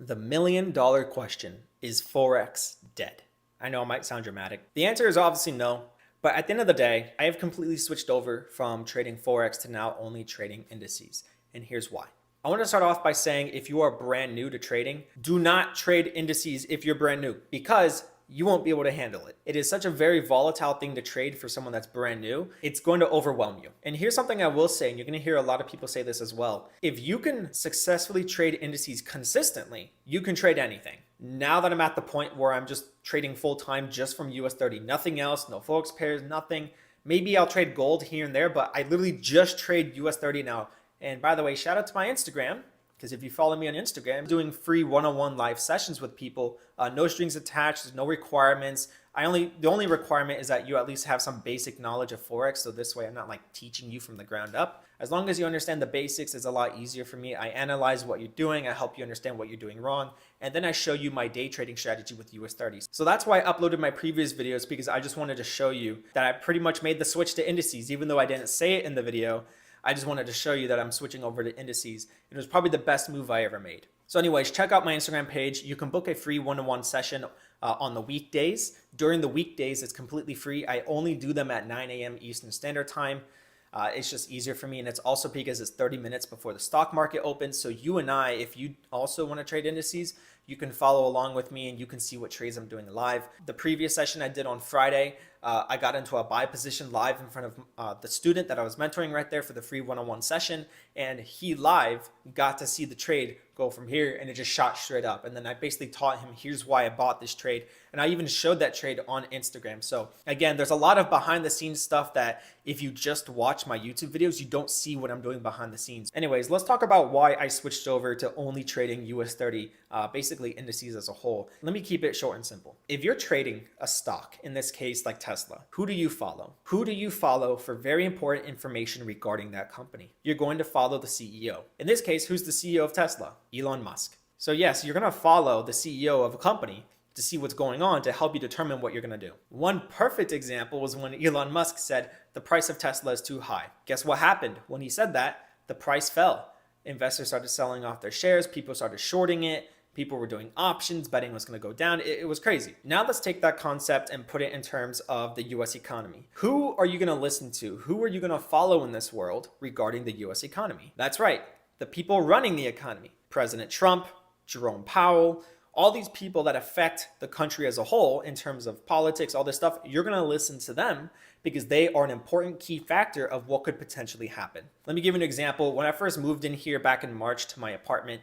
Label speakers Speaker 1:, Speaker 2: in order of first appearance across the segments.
Speaker 1: The $1,000,000 question, is Forex dead? I know it might sound dramatic. The answer is obviously no. But at the end of the day, I have completely switched over from trading Forex to now only trading indices. And here's why. I want to start off by saying if you are brand new to trading, do not trade indices if you're brand new because you won't be able to handle it. It is such a very volatile thing to trade for someone that's brand new. It's going to overwhelm you. And here's something I will say, and you're going to hear a lot of people say this as well. If you can successfully trade indices consistently, you can trade anything. Now that I'm at the point where I'm just trading full time just from US 30, nothing else, no Forex pairs, nothing. Maybe I'll trade gold here and there, but I literally just trade US 30 now. And by the way, shout out to my Instagram. Because if you follow me on Instagram, I'm doing free one-on-one live sessions with people. No strings attached, there's no requirements. The only requirement is that you at least have some basic knowledge of Forex. So this way I'm not like teaching you from the ground up. As long as you understand the basics, it's a lot easier for me. I analyze what you're doing. I help you understand what you're doing wrong. And then I show you my day trading strategy with US 30s. So that's why I uploaded my previous videos, because I just wanted to show you that I pretty much made the switch to indices, even though I didn't say it in the video. I just wanted to show you that I'm switching over to indices. It was probably the best move I ever made. So anyways, check out my Instagram page. You can book a free one-on-one session on the weekdays. During the weekdays, it's completely free. I only do them at 9 a.m. Eastern Standard Time. It's just easier for me. And it's also because it's 30 minutes before the stock market opens. So you and I, if you also want to trade indices, you can follow along with me and you can see what trades I'm doing live. The previous session I did on Friday, I got into a buy position live in front of the student that I was mentoring right there for the free one-on-one session. And he live got to see the trade go from here and it just shot straight up. And then I basically taught him, here's why I bought this trade. And I even showed that trade on Instagram. So again, there's a lot of behind the scenes stuff that if you just watch my YouTube videos, you don't see what I'm doing behind the scenes. Anyways, let's talk about why I switched over to only trading US 30, basically indices as a whole. Let me keep it short and simple. If you're trading a stock, in this case like Tesla, who do you follow? Who do you follow for very important information regarding that company? You're going to follow the CEO. In this case, who's the CEO of Tesla? Elon Musk. So yes, you're going to follow the CEO of a company to see what's going on to help you determine what you're going to do. One perfect example was when Elon Musk said the price of Tesla is too high. Guess what happened? When he said that, the price fell. Investors started selling off their shares. People started shorting it. People were doing options, betting was going to go down. It was crazy. Now let's take that concept and put it in terms of the US economy. Who are you going to listen to? Who are you going to follow in this world regarding the US economy? That's right. The people running the economy. President Trump, Jerome Powell, all these people that affect the country as a whole in terms of politics, all this stuff, you're going to listen to them because they are an important key factor of what could potentially happen. Let me give you an example. When I first moved in here back in March to my apartment,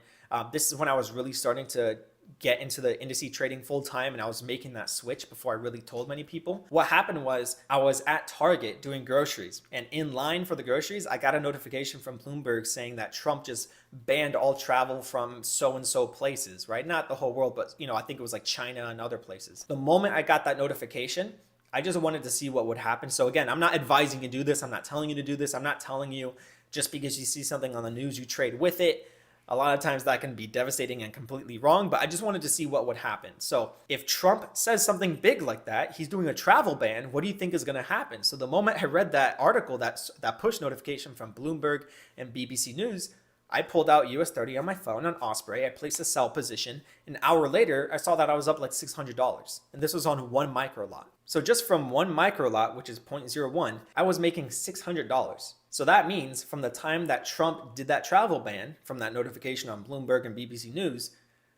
Speaker 1: this is when I was really starting to get into the indices trading full time and I was making that switch before I really told many people. What happened was I was at Target doing groceries, and in line for the groceries, I got a notification from Bloomberg saying that Trump just banned all travel from so-and-so places, right? Not the whole world, but I think it was like China and other places. The moment I got that notification, I just wanted to see what would happen. So again, I'm not advising you to do this. I'm not telling you to do this. I'm not telling you just because you see something on the news, you trade with it. A lot of times that can be devastating and completely wrong, but I just wanted to see what would happen. So if Trump says something big like that, he's doing a travel ban, what do you think is going to happen? So the moment I read that article, that push notification from Bloomberg and BBC News, I pulled out US 30 on my phone on Osprey. I placed a sell position. An hour later, I saw that I was up like $600. And this was on one micro lot. So just from one micro lot, which is 0.01, I was making $600. So that means from the time that Trump did that travel ban, from that notification on Bloomberg and BBC News,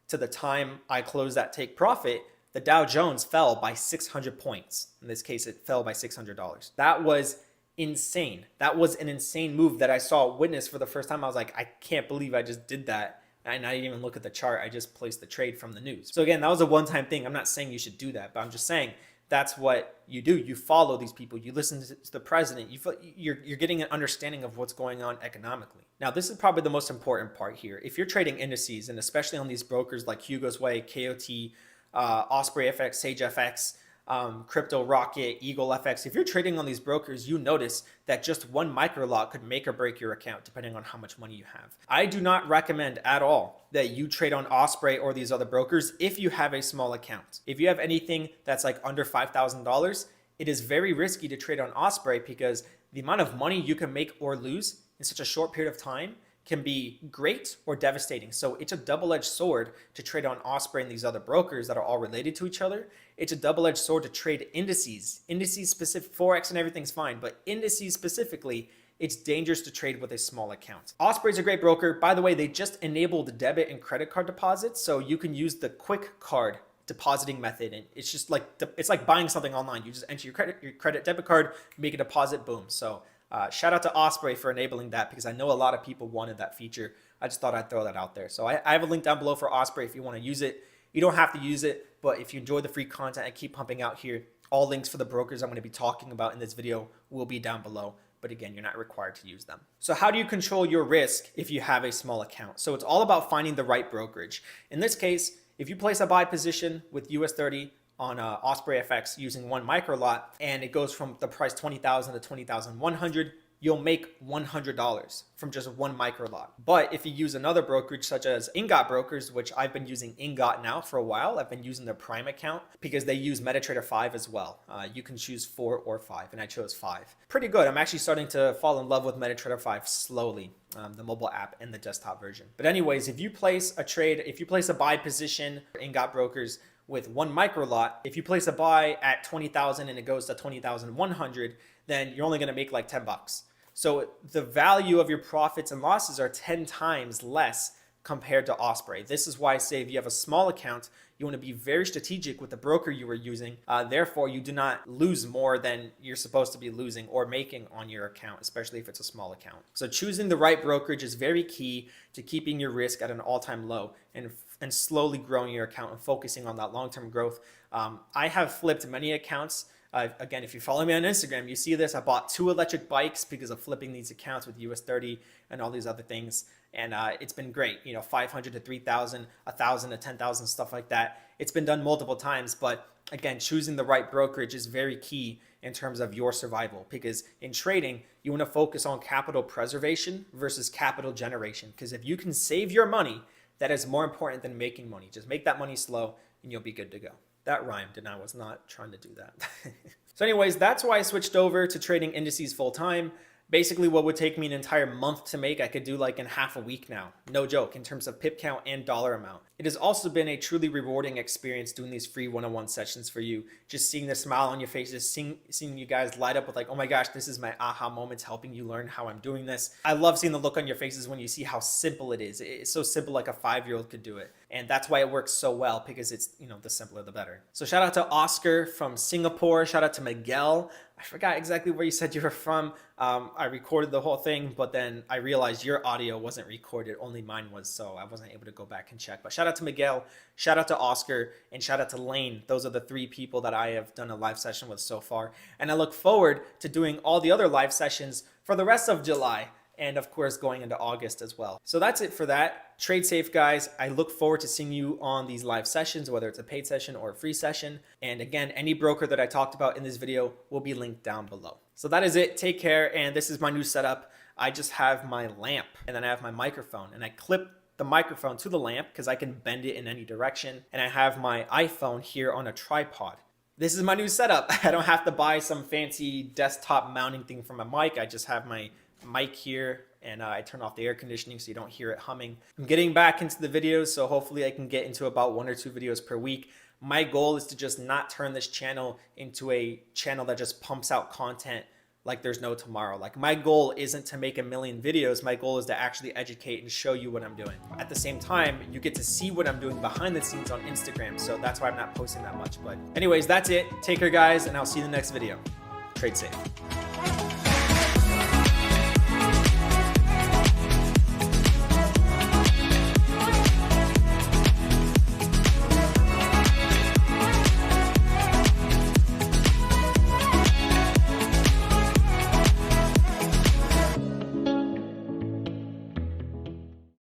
Speaker 1: to the time I closed that take profit, the Dow Jones fell by 600 points. In this case, it fell by $600. That was insane. That was an insane move that I saw witness for the first time. I was like, I can't believe I just did that. And I didn't even look at the chart. I just placed the trade from the news. So again, that was a one-time thing. I'm not saying you should do that, but I'm just saying that's what you do. You follow these people. You listen to the president. You're getting an understanding of what's going on economically. Now, this is probably the most important part here. If you're trading indices, and especially on these brokers like Hugo's Way, KOT, Osprey FX, Sage FX, Crypto Rocket, Eagle FX, if you're trading on these brokers, you notice that just one micro lot could make or break your account depending on how much money you have. I do not recommend at all that you trade on Osprey or these other brokers if you have a small account. If you have anything that's like under $5,000, it is very risky to trade on Osprey because the amount of money you can make or lose in such a short period of time can be great or devastating. So it's a double-edged sword to trade on Osprey and these other brokers that are all related to each other. It's a double-edged sword to trade indices. Indices specific, Forex and everything's fine, but indices specifically, it's dangerous to trade with a small account. Osprey's a great broker. By the way, they just enabled debit and credit card deposits, so you can use the quick card depositing method, and it's just like it's like buying something online. You just enter your credit debit card, make a deposit, boom. So shout out to Osprey for enabling that, because I know a lot of people wanted that feature. I just thought I'd throw that out there. So I have a link down below for Osprey if you want to use it. You don't have to use it, but if you enjoy the free content I keep pumping out here, all links for the brokers I'm going to be talking about in this video will be down below. But again, you're not required to use them. So how do you control your risk if you have a small account? So it's all about finding the right brokerage. In this case, if you place a buy position with US30 on Osprey FX using one micro lot, and it goes from the price 20,000 to 20,100, you'll make $100 from just one micro lot. But if you use another brokerage such as Ingot Brokers, which I've been using Ingot now for a while, I've been using their Prime account because they use MetaTrader 5 as well. You can choose 4 or 5, and I chose 5. Pretty good. I'm actually starting to fall in love with MetaTrader 5 slowly, the mobile app and the desktop version. But anyways, if you place a trade, if you place a buy position for Ingot Brokers with one micro lot, if you place a buy at 20,000 and it goes to 20,100, then you're only going to make like $10. So the value of your profits and losses are 10 times less compared to Osprey. This is why I say if you have a small account, you want to be very strategic with the broker you are using. Therefore, you do not lose more than you're supposed to be losing or making on your account, especially if it's a small account. So choosing the right brokerage is very key to keeping your risk at an all-time low and slowly growing your account and focusing on that long-term growth. I have flipped many accounts. Again, if you follow me on Instagram, you see this. I bought 2 electric bikes because of flipping these accounts with US30 and all these other things. And it's been great, 500 to 3,000, 1,000 to 10,000, stuff like that. It's been done multiple times, but again, choosing the right brokerage is very key in terms of your survival, because in trading, you want to focus on capital preservation versus capital generation. Because if you can save your money, that is more important than making money. Just make that money slow and you'll be good to go. That rhymed, and I was not trying to do that. So anyways, that's why I switched over to trading indices full time. Basically, what would take me an entire month to make, I could do like in half a week now. No joke, in terms of pip count and dollar amount. It has also been a truly rewarding experience doing these free one-on-one sessions for you. Just seeing the smile on your faces, seeing you guys light up with like, oh my gosh, this is my aha moments, helping you learn how I'm doing this. I love seeing the look on your faces when you see how simple it is. It's so simple, like a 5-year-old could do it. And that's why it works so well, because it's, the simpler the better. So shout out to Oscar from Singapore. Shout out to Miguel. I forgot exactly where you said you were from. I recorded the whole thing, but then I realized your audio wasn't recorded, only mine was, so I wasn't able to go back and check. But shout out to Miguel, shout out to Oscar, and shout out to Lane. Those are the 3 people that I have done a live session with so far. And I look forward to doing all the other live sessions for the rest of July, and of course going into August as well. So that's it for that. Trade safe, guys. I look forward to seeing you on these live sessions, whether it's a paid session or a free session. And again, any broker that I talked about in this video will be linked down below. So that is it. Take care. And this is my new setup. I just have my lamp, and then I have my microphone, and I clip the microphone to the lamp because I can bend it in any direction. And I have my iPhone here on a tripod. This is my new setup. I don't have to buy some fancy desktop mounting thing for my mic. I just have my mic here, and I turn off the air conditioning so you don't hear it humming. I'm getting back into the videos, so hopefully I can get into about 1 or 2 videos per week. My goal is to just not turn this channel into a channel that just pumps out content like there's no tomorrow. Like, my goal isn't to make a million videos. My goal is to actually educate and show you what I'm doing. At the same time, you get to see what I'm doing behind the scenes on Instagram, so that's why I'm not posting that much. But anyways, that's it. Take care, guys, and I'll see you in the next video. Trade safe.